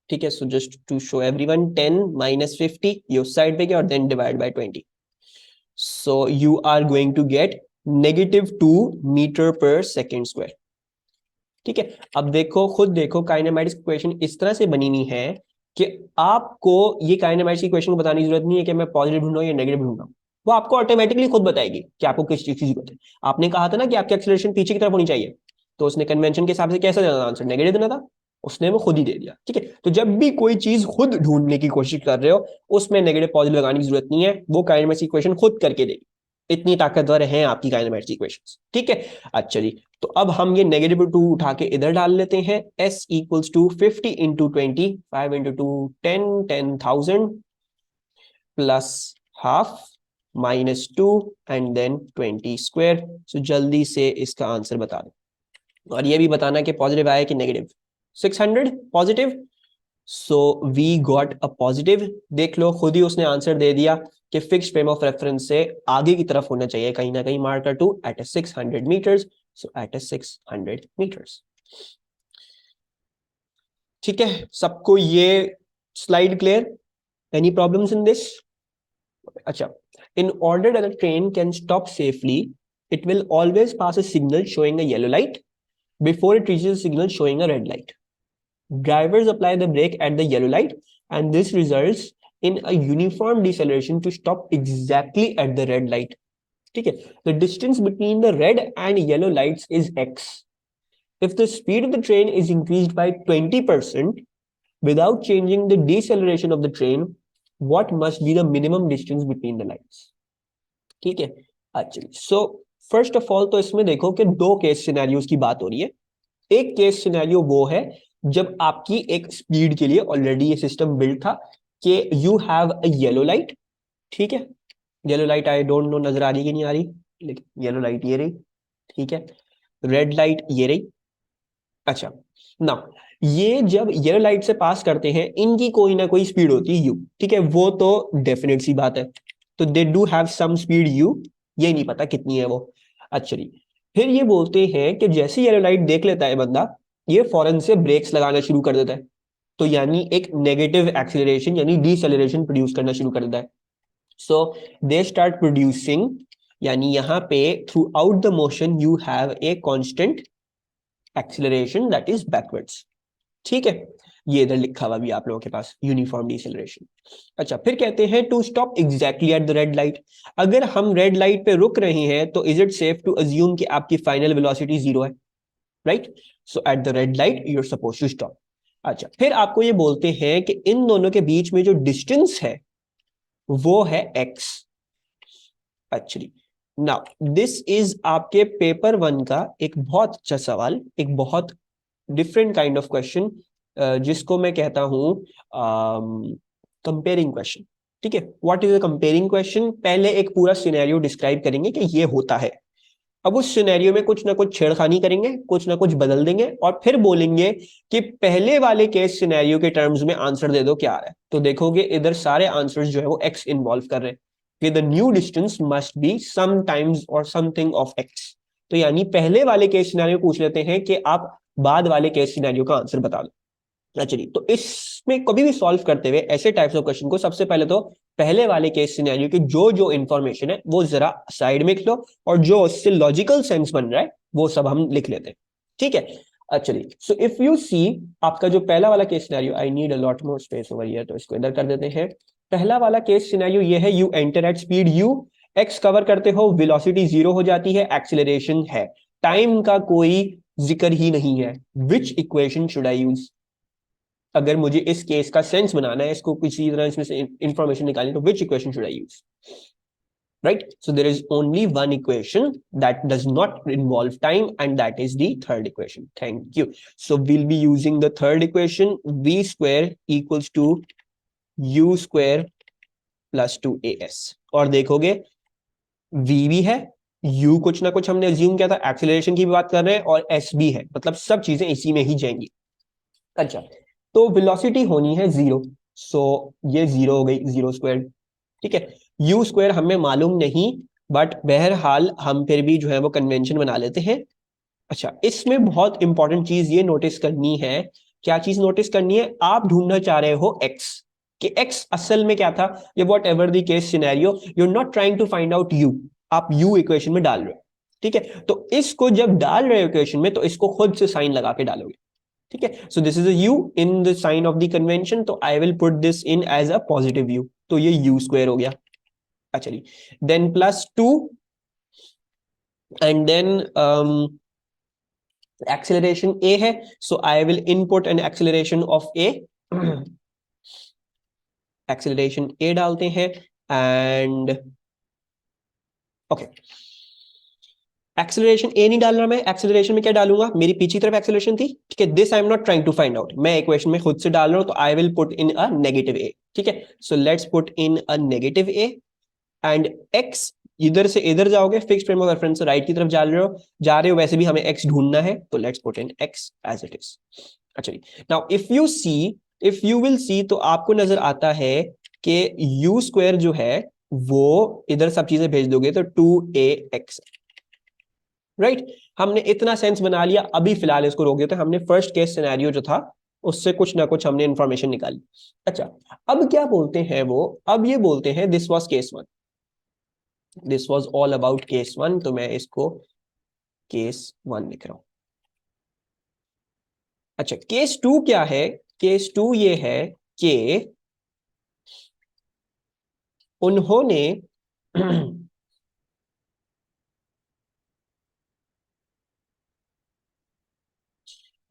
ठीक है, so just to show everyone, 10 minus 50 ये उस साइड पे गया और then divide by 20। So you are going to get -2 metre per second square. ठीक है, अब देखो, खुद देखो, काइनेमैटिक्स इक्वेशन इस तरह से बनी हुई है कि आपको ये काइनेमैटिक्स इक्वेशन को बताने की जरूरत नहीं है कि मैं पॉजिटिव ढूंढ रहा हूं या नेगेटिव ढूंढ रहा हूं। वो आपको ऑटोमेटिकली खुद बताएगी कि आपको किस चीज की जरूरत है। आपने कहा था ना कि आपकी एक्सेलरेशन पीछे की तरफ होनी चाहिए, तो उसने कन्वेंशन के हिसाब से कैसा देना था आंसर, नेगेटिव देना था। उसने वो खुद ही दे दिया। ठीक है, तो जब भी कोई चीज खुद ढूंढने की कोशिश कर रहे हो, उसमें नेगेटिव पॉजिटिव लगाने की जरूरत नहीं है, वो काइनेमैटिक्स इक्वेशन खुद करके देगी। इतनी ताकतवर है आपकी काइनेमैटिक्स इक्वेशंस। ठीक है, अच्छा जी। तो अब हम ये -2 उठा के इधर डाल लेते हैं। s equals to 50 into 20, 5 into 2 10, 10,000 plus half -2 and then 20 square. So जल्दी से इसका आंसर बता दो, और ये भी बताना कि पॉजिटिव आया कि negative. 600 positive, so we got a positive. देख लो, खुद ही उसने आंसर दे दिया कि फिक्स्ड फ्रेम ऑफ रेफरेंस से आगे की तरफ होना चाहिए कहीं ना कहीं, marker two at 600 metres. So at 600 metres. ठीक है, सबको ये slide clear? Any problems in this? अच्छा, in order that the train can stop safely, it will always pass a signal showing a yellow light before it reaches a signal showing a red light. Drivers apply the brake at the yellow light, and this results in a uniform deceleration to stop exactly at the red light. ठीक है, the distance between the red and yellow lights is x. If the speed of the train is increased by 20% without changing the deceleration of the train, what must be the minimum distance between the lights? ठीक है, अच्छा, so first of all तो इसमें देखो कि दो case scenarios की बात हो रही है। एक केस सिनेरियो वो है जब आपकी एक स्पीड के लिए ऑलरेडी ये सिस्टम बिल्ड था कि you have a yellow light. ठीक है, yellow light I don't no नजर आ रही कि नहीं आ रही, लेकिन येलो लाइट ये रही। ठीक है, रेड लाइट ये रही। अच्छा, ना, ये जब येलो लाइट से पास करते हैं, इनकी कोई ना कोई स्पीड होती है यू। ठीक है, वो तो डेफिनेट सी बात है, तो they do have some speed you, ये नहीं पता कितनी है वो। अच्छा जी, फिर ये बोलते हैं कि जैसे येलो लाइट देख लेता है बंदा, ये फौरन से ब्रेक्स लगाना शुरू कर देता है, तो यानी एक नेगेटिव एक्सीलरेशन यानी डीसेलरेशन प्रोड्यूस करना शुरू कर देता है। सो दे स्टार्ट प्रोड्यूसिंग, यानी यहाँ पे through out the motion you have a constant acceleration that is backwards. ठीक है, ये इधर लिखा हुआ भी आप लोगों के पास, यूनिफॉर्म डिसेलरेशन। अच्छा, फिर कहते हैं to stop exactly at the red light. अगर हम रेड लाइट पे रुक रहे हैं तो is it safe to assume कि आपकी फाइनल वेलोसिटी 0 है, right? So at the red light you are suppose to stop. अच्छा, फिर आपको ये बोलते हैं कि इन दोनों के बीच में जो डिस्टेंस है वो है x। Actually now this is आपके पेपर 1 का एक बहुत अच्छा सवाल, एक बहुत डिफरेंट काइंड ऑफ क्वेश्चन, जिसको मैं कहता हूं कंपेयरिंग क्वेश्चन। ठीक है, what is a comparing question? पहले एक पूरा सिनेरियो डिस्क्राइब करेंगे कि ये होता है, अब उस सिनेरियो में कुछ ना कुछ छेड़खानी करेंगे, कुछ ना कुछ बदल देंगे, और फिर बोलेंगे कि पहले वाले केस सिनेरियो के टर्म्स में आंसर दे दो क्या आ रहा है। तो देखोगे इधर सारे आंसर्स जो है वो एक्स इन्वॉल्व कर रहे हैं कि the new distance must be some times और समथिंग ऑफ एक्स। तो यानी पहले वाले केस सिनेरियो पूछ लेते हैं कि आप बाद वाले केस सिनेरियो का आंसर बता दो। चलिए, तो इसमें कभी भी सॉल्व करते हुए ऐसे टाइप्स ऑफ क्वेश्चन को सबसे पहले तो पहले वाले केस सिनेरियो की जो जो इंफॉर्मेशन है वो जरा साइड में लिख लो, और जो उससे लॉजिकल सेंस बन रहा है वो सब हम लिख लेते हैं। ठीक है, चलिए, सो इफ यू सी, आपका जो पहला वाला case scenario, I need a lot more space over here, तो इसको इधर कर देते हैं। पहला वाला केस सिनेरियो ये है, you enter at speed you, x cover करते हो, वेलोसिटी 0 हो जाती है, एक्सीलरेशन है, टाइम का कोई जिक्र ही नहीं है। विच इक्वेशन शुड आई यूज? अगर मुझे इस केस का सेंस बनाना है, इसको किसी तरह इसमें से इंफॉर्मेशन निकालनी, तो विच equation should I use? Right, so there is only one equation that does not involve time, and that is the third equation. Thank you. So we'll be using the third equation, v square equals to u square plus 2as. और देखोगे v भी है, u कुछ ना कुछ हमने assume किया था, एक्सीलरेशन की भी बात कर रहे हैं, और s भी है, मतलब सब चीजें इसी में ही जाएंगी। अच्छा, तो वेलोसिटी होनी है जीरो, सो ये जीरो हो गई, जीरो स्क्वायर। ठीक है, यू स्क्वायर हमें मालूम नहीं, बट बहरहाल हम फिर भी जो है वो कन्वेंशन बना लेते हैं। अच्छा, इसमें बहुत इंपॉर्टेंट चीज ये नोटिस करनी है। क्या चीज नोटिस करनी है? आप ढूंढना चाह रहे हो एक्स, कि एक्स असल में क्या था, ये whatever the case scenario, you are not trying to find out you, आप यू इक्वेशन में डाल रहे हो। ठीक है, तो इसको जब डाल रहे हो इक्वेशन में, तो इसको खुद से साइन लगा के डालोगे। ठीक है, so this is a u in the sign of the convention, तो I will put this in as a positive u, तो ये u स्क्वायर हो गया। अच्छा जी, then plus two, and then acceleration a है, so I will input an acceleration of a, acceleration a डालते हैं, एंड ओके, एक्सेलरेशन ए नहीं डाल रहा मैं, एक्सेलरेशन में क्या डालूंगा, मेरी पीछे तरफ एक्सेलरेशन थी। ठीक है, this I am not trying to find out, मैं इक्वेशन में खुद से डाल रहा हूं, तो I will put in a negative A. ठीक है, so let's put in a negative A, and x, इधर से इधर जाओगे, फिक्स्ड फ्रेम ऑफ रेफरेंस से राइट की तरफ जा रहे हो, वैसे भी हमें x ढूंढना है, तो let's put in x as it is. अच्छा, now if you will see, तो आपको नजर आता है कि u स्क्वायर जो है वो इधर सब चीजें भेज दोगे तो 2ax, राइट। हमने इतना सेंस बना लिया, अभी फिलहाल इसको रोक देते हैं, हमने फर्स्ट केस सिनेरियो जो था उससे कुछ ना कुछ हमने इंफॉर्मेशन निकाली। अच्छा, अब क्या बोलते हैं वो, अब ये बोलते हैं this was case one, this was all about case one, तो मैं इसको केस वन लिख रहा हूं। अच्छा, केस टू क्या है? केस टू ये है कि उन्होंने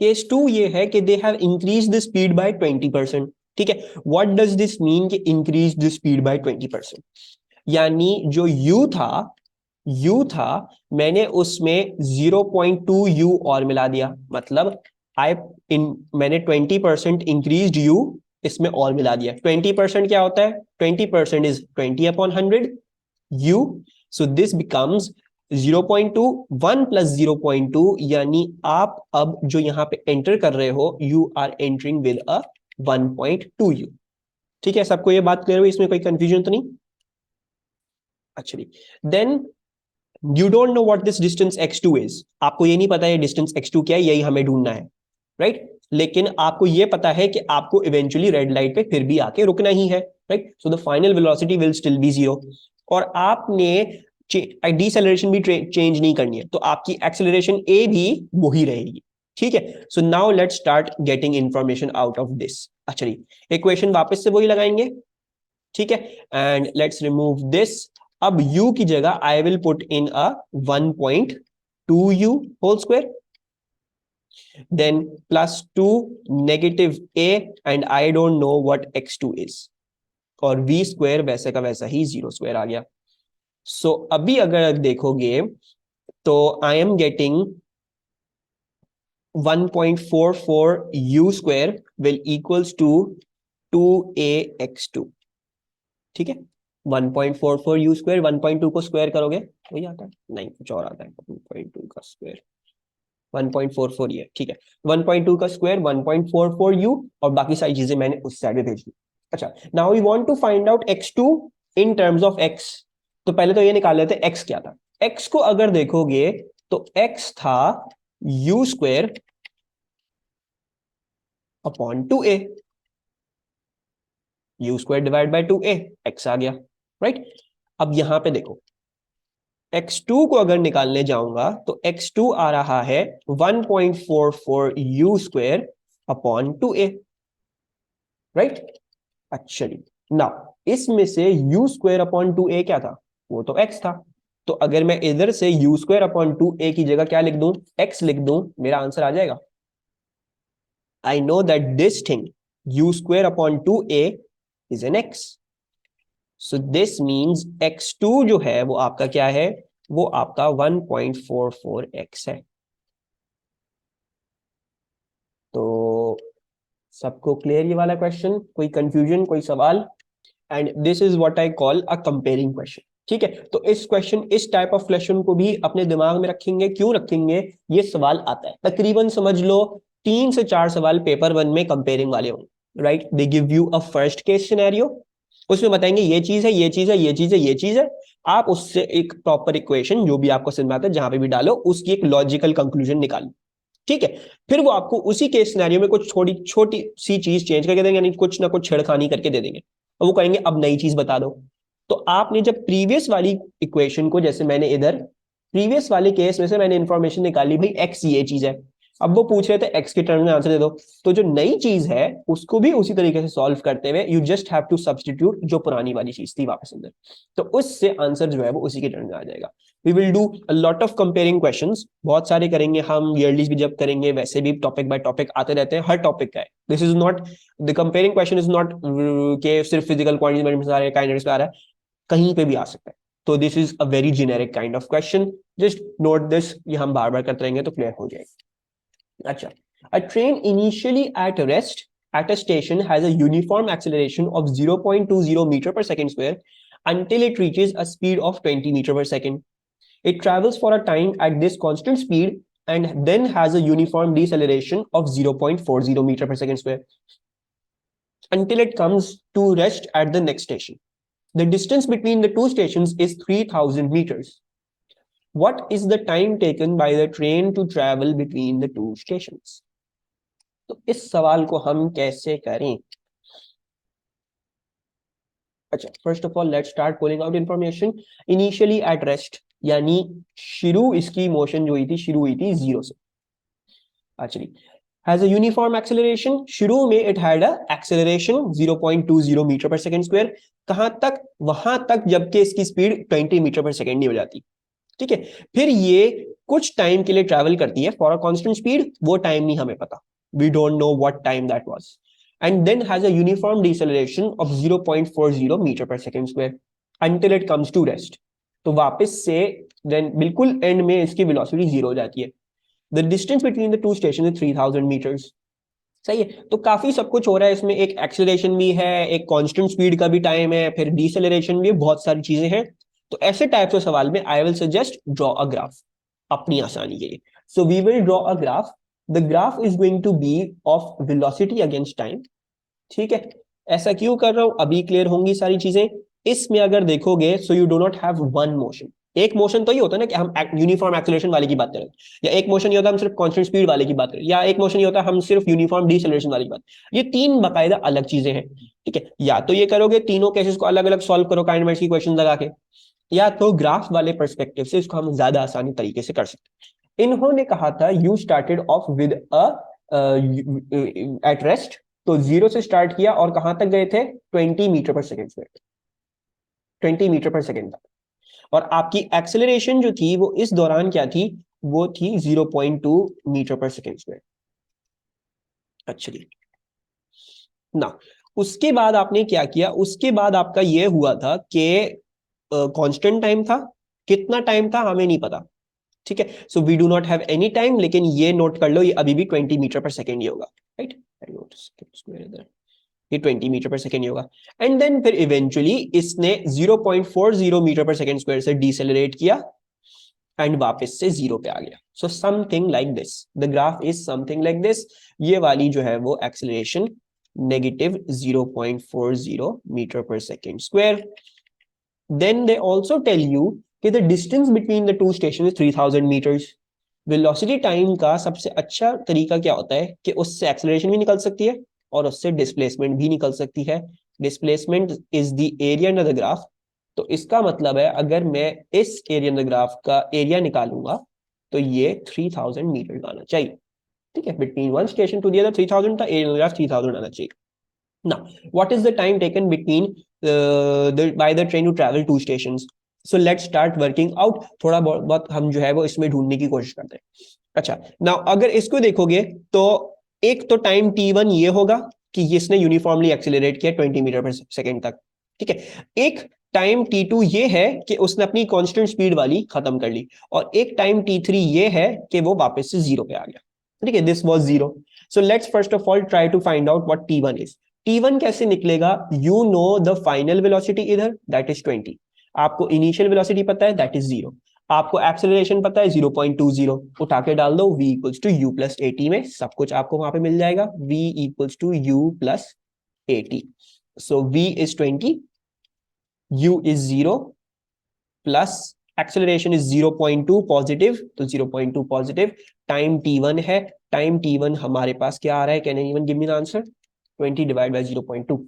केस टू ये है कि they have increase the speed bye 20%। ठीक है, व्हाट डज दिस मीन कि इंक्रीज द स्पीड बाय 20%? यानी जो u था मैंने उसमें 0.2 u और मिला दिया, मतलब आई इन मैंने 20% इंक्रीज u इसमें और मिला दिया। 20% क्या होता है? 20% is 20/100 u, so this becomes 0.2, 1 plus 0.2, यानी आप अब जो यहां पे एंटर कर रहे हो, you are entering with a 1.2 u। ठीक है, सबको ये बात क्लियर हुई? इसमें कोई कंफ्यूजन तो नहीं? Actually then you don't know what this distance x2 is, आपको ये नहीं पता ये डिस्टेंस x2 क्या है, यही हमें ढूंढना है, राइट। लेकिन आपको ये पता है कि आपको इवेंचुअली रेड लाइट पे फिर भी आके रुकना ही है, right. So the final velocity will still be zero, और आपने डिसेलरेशन भी चेंज नहीं करनी है, तो आपकी एक्सेलरेशन ए भी वही रहेगी। ठीक है, so now let's start getting information out of this. अच्छा, इक्वेशन वापस से वही लगाएंगे। ठीक है, एंड लेट्स रिमूव दिस। अब u की जगह I will put in a 1.2u whole square, then plus two negative a, and I don't know what x2 is, और v स्क्वायर वैसे का वैसा ही जीरो स्क्वायर आ गया। सो अभी अगर देखोगे तो I am getting 1.44 u square will equals to 2ax2। ठीक है, 1.44 u स्क्वायर, 1.2 को स्क्वायर करोगे वही आता है, नहीं कुछ और आता है, 1.2 का स्क्वायर 1.44 ये, ठीक है। 1.2 का स्क्वायर 1.44 u, और बाकी सारी चीजें मैंने उस साइड में भेज दी। अच्छा, now we want to find out x2 in terms of x, तो पहले तो ये निकाल लेते x क्या था। x को अगर देखोगे तो x था u square upon 2a, u square divide by 2a, x आ गया, राइट। अब यहां पे देखो, x2 को अगर निकालने जाऊंगा तो x2 आ रहा है 1.44 u square upon 2a, right. अच्छा, ना इसमें से u स्क्वायर अपॉन 2a क्या था? वो तो x था, तो अगर मैं इधर से u स्क्वायर अपॉन 2a की जगह क्या लिख दूं, x लिख दूं, मेरा आंसर आ जाएगा। I know that this thing u square upon 2a is an x. So this means x2 जो है वो आपका क्या है, वो आपका 1.44x है. तो सबको क्लियर ये वाला क्वेश्चन, कोई कंफ्यूजन, कोई सवाल? And this is what I call a comparing question. ठीक है, तो इस क्वेश्चन, इस टाइप ऑफ क्वेश्चन को भी अपने दिमाग में रखेंगे. क्यों रखेंगे? ये सवाल आता है तकरीबन समझ लो 3 से 4 सवाल पेपर 1 में कंपेयरिंग वाले होंगे. Right, they give you a first case scenario, उसमें बताएंगे ये चीज है, ये चीज है, ये चीज है, ये चीज है. आप उससे एक प्रॉपर इक्वेशन जो भी आपको समझ में आता है जहां पे भी डालो, उसकी एक लॉजिकल कंक्लूजन निकालो. ठीक है, फिर वो आपको उसी केस सिनेरियो में कुछ छोटी छोटी सी चीज चेंज करके देंगे, यानी कुछ ना कुछ छेड़खानी करके दे देंगे, और वो कहेंगे अब नई चीज बता दो. तो आपने जब प्रीवियस वाली इक्वेशन को, जैसे मैंने इधर प्रीवियस वाले केस में से मैंने इंफॉर्मेशन निकाली, भाई एक्स ये चीज है, अब वो पूछ रहे थे एक्स के टर्म में आंसर दे दो, तो जो नई चीज है उसको भी उसी तरीके से सॉल्व करते हुए you just have to substitute जो पुरानी वाली चीज थी वापस अंदर, तो उससे आंसर जो है वो उसी के टर्म में आ जाएगा. We will do a lot of comparing questions, बहुत सारे करेंगे हम, ईयरलीज भी जब करेंगे, वैसे भी टॉपिक बाय टॉपिक आते रहते हैं, हर टॉपिक का है. This is not the comparing question is not के सिर्फ फिजिकल क्वांटिटीज में आ रहा है, काइनेटिक्स में आ रहा है, कहीं पे भी आ सकता है. तो this is a very generic kind of question, just note this, ये हम बार बार करते रहेंगे तो क्लियर हो जाएगा. अच्छा, a train initially at rest at a station has a uniform acceleration of 0.20 meter per second square until it reaches a speed of 20 meter per second. It travels for a time at this constant speed and then has a uniform deceleration of 0.40 meter per second square until it comes to rest at the next station. The distance between the two stations is 3000 meters. What is the time taken by the train to travel between the two stations? तो इस सवाल को हम कैसे करें? अच्छा, first of all let's start pulling out information. Initially at rest, यानी शुरू इसकी मोशन जो हुई थी, शुरू हुई थी 0 से. Actually has a uniform acceleration, शुरू में it had a acceleration 0.20 metre per second square. कहां तक? वहां तक जबकि इसकी स्पीड 20 मीटर पर सेकंड नहीं हो जाती. ठीक है, फिर ये कुछ टाइम के लिए ट्रैवल करती है फॉर अ कांस्टेंट स्पीड, वो टाइम नहीं हमें पता, we don't know what time that was, and then has a uniform deceleration of 0.40 meter per second square until it comes to rest. तो वापस से then बिल्कुल एंड में इसकी वेलोसिटी 0 हो जाती है. The distance between the two stations is 3000 meters. सही है, तो काफी सब कुछ हो रहा है इसमें, एक एक्सेलरेशन भी है, एक कांस्टेंट स्पीड का भी टाइम है, फिर डिसेलरेशन भी है, बहुत सारी चीजें हैं. तो ऐसे टाइप के सवाल में I will suggest draw a graph अपनी आसानी के लिए. So we will draw a graph. The graph is going to be of velocity against time. ठीक है, ऐसा क्यों कर रहा हूं, अभी क्लियर होंगी सारी चीजें. इसमें अगर देखोगे so you do not have one motion. एक मोशन तो ये होता है ना कि हम यूनिफॉर्म एक्सेलरेशन वाले की बात करें, या एक मोशन ये होता है हम सिर्फ कांस्टेंट स्पीड वाले की बात करें, या एक मोशन ये होता है हम सिर्फ यूनिफॉर्म डिसेलरेशन वाली की बात. ये तीन बाकायदा अलग चीजें हैं. ठीक है, या तो ये करोगे तीनों केसेस को अलग अलग सॉल्व करो काइनेमेटिक्स की क्वेश्चन लगा के, या तो ग्राफ वाले पर्सपेक्टिव से इसको हम ज्यादा आसानी तरीके से कर सकते. इन्होंने कहा था you started off with a at rest, तो 0 से स्टार्ट किया और कहां तक गए थे? 20 metre per second square, 20 metre per second तक. और आपकी एक्सेलरेशन जो थी वो इस दौरान क्या थी? वो थी 0.2 metre per second square. Actually ना, उसके बाद आपने क्या किया? उसके बाद आपका ये हुआ था कि कांस्टेंट टाइम था, कितना टाइम था हमें नहीं पता. ठीक है, so we do not have any time, लेकिन ये नोट कर लो ये अभी भी 20 मीटर पर सेकेंड ही होगा. राइट, ये 20 मीटर पर सेकेंड ही होगा. एंड देन फिर इवेंचुअली इसने 0.40 मीटर पर सेकेंड स्क्वायर से डिसेलरेट किया एंड वापस से 0 पे आ गया. So something like this, the graph is something like this. ये वाली जो है वो acceleration negative 0.40 metre per second square. Then they also tell you कि the distance between the two station is 3000 metres. Velocity time का सबसे अच्छा तरीका क्या होता है कि उससे एक्सेलरेशन भी निकल सकती है और उससे डिस्प्लेसमेंट भी निकल सकती है. Displacement is the area under the graph. तो इसका मतलब है अगर मैं इस एरिया अंडर ग्राफ का एरिया निकालूंगा तो ये 3000 मीटर आना चाहिए. ठीक है, between one station to the other 3000 था, एरिया ग्राफ 3000 आना चाहिए. Now, what is the time taken between by the train to travel two stations? So let's start working out. थोड़ा बहुत हम जो है वो इसमें ढूंढने की कोशिश करते हैं. अच्छा, now अगर इसको देखोगे तो एक तो टाइम t1 ये होगा, कि इसने यूनिफॉर्मली एक्सेलरेट किया 20 मीटर पर सेकेंड तक, ठीक है। एक टाइम t2 ये है कि उसने अपनी कांस्टेंट स्पीड वाली खत्म कर ली, और एक टाइम t3 ये है कि वो वापस से जीरो पे आ गया, ठीक है। This was zero. So let's first of all try to find out what t1 is. t1 कैसे निकलेगा? You know the final velocity इधर, दैट इज 20। आपको इनिशियल वेलोसिटी पता है, दैट इज जीरो। आपको एक्सेलरेशन पता है 0.20, उठा के डाल दो v equals to u plus at में, सब कुछ आपको वहां पे मिल जाएगा। v equals to u plus at। So v is 20, u is 0, plus acceleration is 0.2 positive, तो 0.2 पॉजिटिव टाइम t1 है। टाइम t1 हमारे पास क्या आ रहा है? Can anyone give me the answer? 20 divide by 0.2,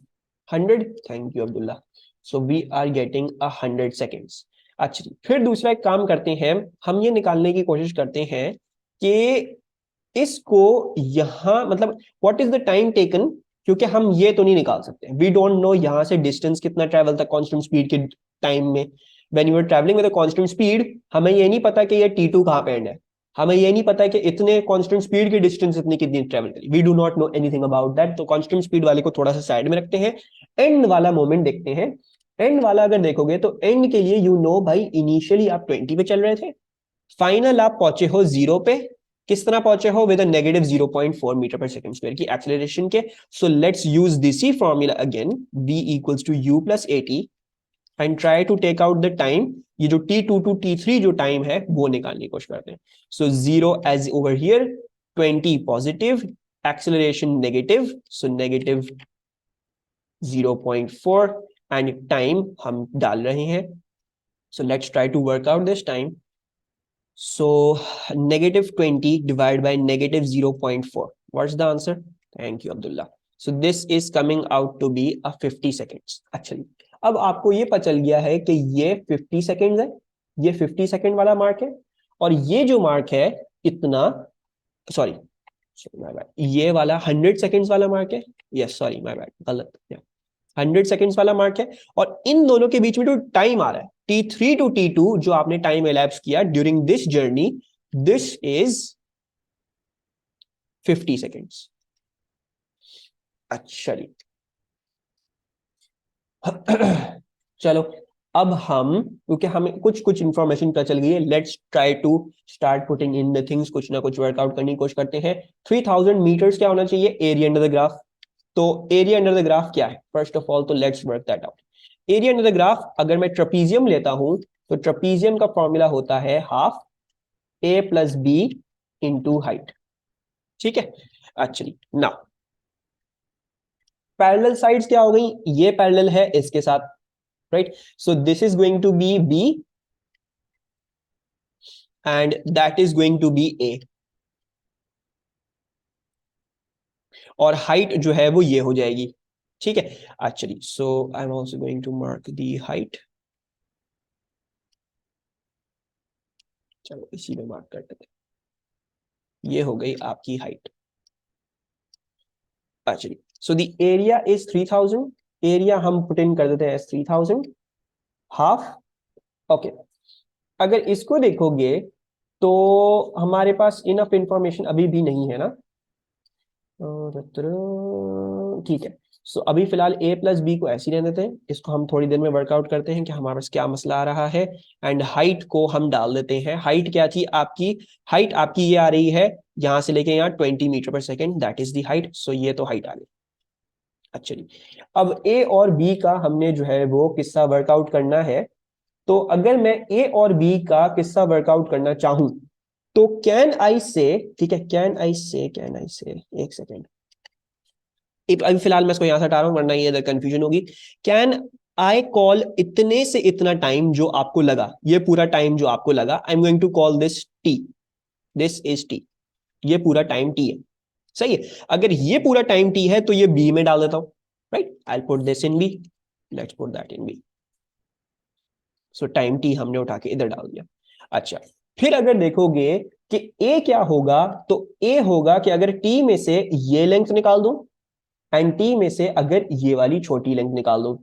100। Thank you Abdullah. So we are getting 100 seconds. अच्छा जी, फिर दूसरा एक काम करते हैं, हम ये निकालने की कोशिश करते हैं कि इसको यहां मतलब what is the time taken, क्योंकि हम ये तो नहीं निकाल सकते, वी डोंट नो यहां से डिस्टेंस कितना ट्रेवल था कांस्टेंट स्पीड के टाइम में। When you are travelling with a constant speed, हमें ये नहीं पता कि ये t2 कहां पे एंड है, हमें ये नहीं पता कि इतने कांस्टेंट स्पीड की डिस्टेंस इतनी कितनी ट्रेवल करी, we do not know anything about that. तो कांस्टेंट स्पीड वाले को थोड़ा सा साइड में रखते हैं, एंड वाला मोमेंट देखते हैं। एंड वाला अगर देखोगे तो एंड के लिए यू नो भाई, इनिशियली आप 20 पे चल रहे थे, फाइनल आप पहुंचे हो जीरो पे। किस तरह पहुंचे हो? With negative 0.4 metre per second square की एक्सेलरेशन के। सो लेट्स यूज दिस ही formula again, v equals to u plus at, and try to take out the time. ये जो t2 टू t3 जो टाइम है वो निकालने की कोशिश करते हैं। So zero as over here, 20 positive, acceleration negative, so negative 0.4, and time हम डाल रहे हैं। So let's try to work out this time. So -20 divided by -0.4. What's the answer? Thank you, Abdullah. So this is coming out to be a 50 seconds. अच्छा, अब आपको ये पता चल गया है कि ये 50 सेकेंड्स है, ये 50 सेकेंड वाला मार्क है, और ये जो मार्क है इतना, सॉरी माय बैड, ये वाला 100 सेकेंड्स वाला मार्क है। यस सॉरी माय बैड, गलत, 100 सेकेंड्स वाला मार्क है। और इन दोनों के बीच में जो टाइम आ रहा है t3 टू t2, जो आपने टाइम एलैप्स किया during this journey, this is 50 seconds. अच्छा जी चलो, अब हम, क्योंकि हमें कुछ कुछ इंफॉर्मेशन पता चल गई है, let's try to start putting in the things, कुछ ना कुछ वर्कआउट करने की कोशिश करते हैं। 3000 मीटर्स क्या होना चाहिए? Area under the graph. तो एरिया अंडर द ग्राफ क्या है? फर्स्ट ऑफ ऑल तो let's work that out. Area under the graph, अगर मैं ट्रेपीजियम लेता हूं, तो ट्रेपीजियम का फॉर्मूला होता है हाफ ए प्लस बी इंटू हाइट, ठीक है। अच्छा ना, पैरेलल साइड्स क्या हो गई? ये पैरेलल है इसके साथ, right. So this is going to be B, and that is going to be A, और हाइट जो है वो ये हो जाएगी, ठीक है। Actually so I am also going to mark the height, चलो इसी में मार्क कर देते हैं, ये हो गई आपकी height. Actually so the area is 3000, area हम पुट इन कर देते हैं 3000, हाफ, ओके। अगर इसको देखोगे तो हमारे पास इनफ इंफॉर्मेशन अभी भी नहीं है ना, ठीक है। सो अभी फिलहाल a प्लस बी को ऐसे ही रहने देते हैं, इसको हम थोड़ी देर में वर्कआउट करते हैं कि हमारे पास क्या मसला आ रहा है। एंड हाइट को हम डाल देते हैं। हाइट क्या थी आपकी? हाइट आपकी ये आ रही है, यहां से लेके यहाँ 20 metre per second, that is the height. So ये तो हाइट आ गई। अच्छा जी, अब a और b का हमने जो है वो किस्सा वर्कआउट करना है। तो अगर मैं a और b का किस्सा वर्कआउट करना चाहूं, तो कैन आई से, ठीक है, कैन आई से, एक सेकेंड, अभी फिलहाल मैं इसको यहां से हटा रहा हूं वरना ये कंफ्यूजन होगी। कैन आई कॉल इतने से इतना टाइम जो आपको लगा, ये पूरा टाइम जो आपको लगा, I am going to call this T, this is T, ये पूरा टाइम टी है, सही है। अगर ये पूरा टाइम टी है तो ये बी में डाल देता हूं, right, I put this in B, let's put that in B. So time T हमने उठा के इधर डाल दिया। अच्छा, फिर अगर देखोगे कि ए क्या होगा, तो ए होगा कि अगर टी में से ये लेंथ निकाल दूं, एंड टी में से अगर ये वाली छोटी लेंथ निकाल दो,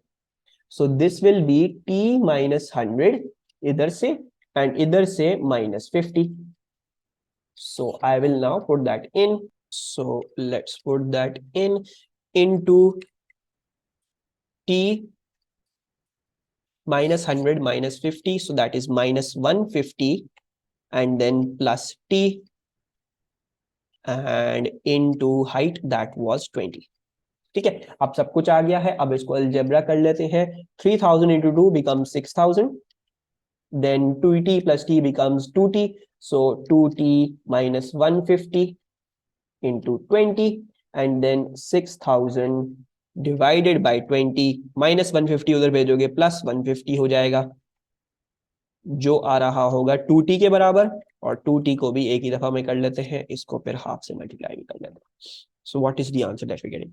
so this will be T minus 100 इधर से, एंड इधर से -50। So I will now put that in, so let's put that in. into t minus 100 minus 50, so that is minus 150, and then plus t and into height that was 20. ठीक है, अब सब कुछ आ गया है, अब इसको अलजेब्रा कर लेते हैं. 3000 into 2 becomes 6000, then 2t plus t becomes 2t, so 2t minus 150 into 20, and then 6000 divided by 20, minus 150 उधर भेजोगे प्लस 150 हो जाएगा, जो आ रहा होगा 2t के बराबर, और 2t को भी एक ही दफा में कर लेते हैं, इसको फिर हाफ से मल्टीप्लाई भी कर लेते हैं. So what is the answer that we getting?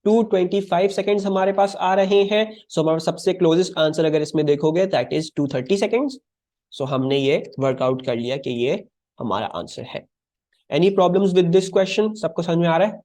225 seconds हमारे पास आ रहे हैं. सो हमारा सबसे क्लोजेस्ट आंसर अगर इसमें देखोगे दैट इज 230 सेकेंड्स. सो हमने ये वर्कआउट कर लिया कि ये हमारा आंसर है. Any problems with this question? सबको समझ में आ रहा है?